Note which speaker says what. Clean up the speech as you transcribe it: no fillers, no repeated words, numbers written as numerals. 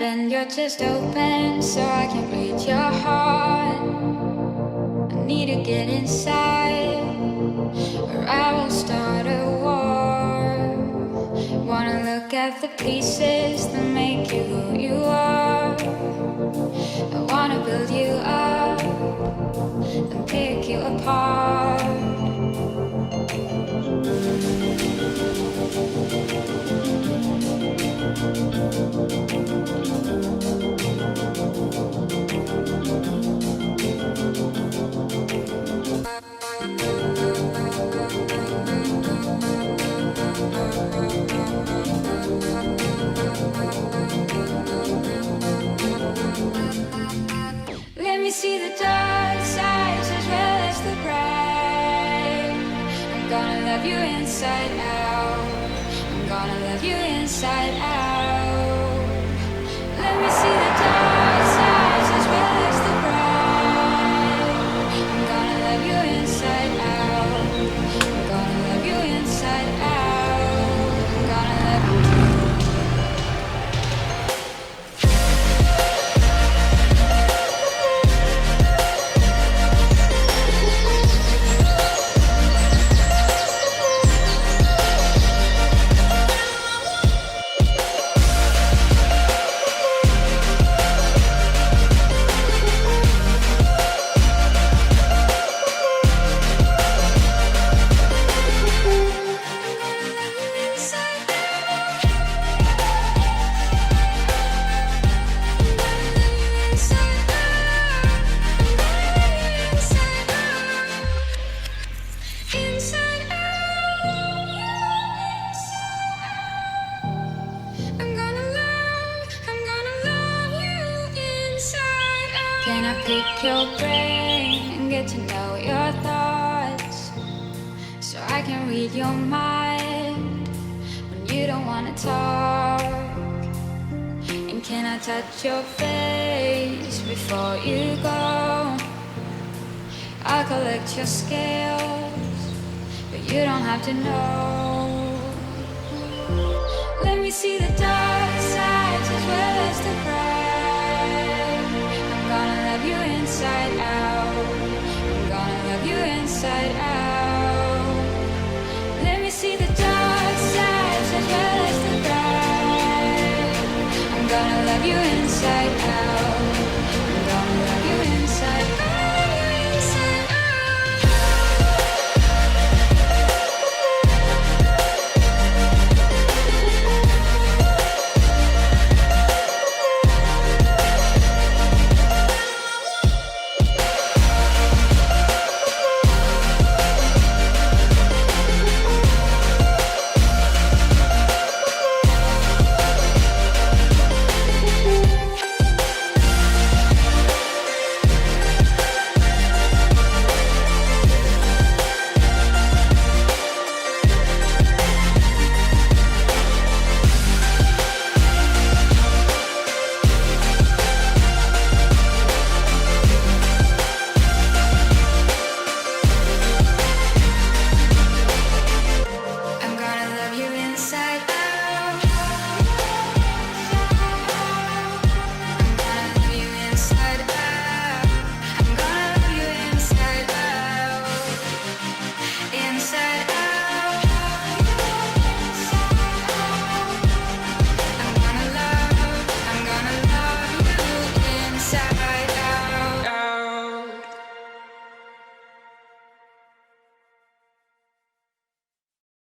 Speaker 1: bend your chest open so I can read your heart. I need to get inside, or I will start a war. Wanna look at the pieces that make you who you are. I wanna build you up and pick you apart. Let me see the dark sides as well as the bright. I'm gonna love you inside out. I'm gonna love you inside out. Let me see the dark sides as well as the bright. I'm gonna love you inside out. I'm gonna love you inside out. I'm gonna love you. Can I pick your brain and get to know your thoughts, so I can read your mind when you don't wanna talk? And can I touch your face before you go? I'll collect your scales, but you don't have to know. Let me see the dark sides as well as the bright. I'm gonna love you inside out. I'm gonna love you inside out. Let me see the dark sides as well as the bright. I'm gonna love you inside out.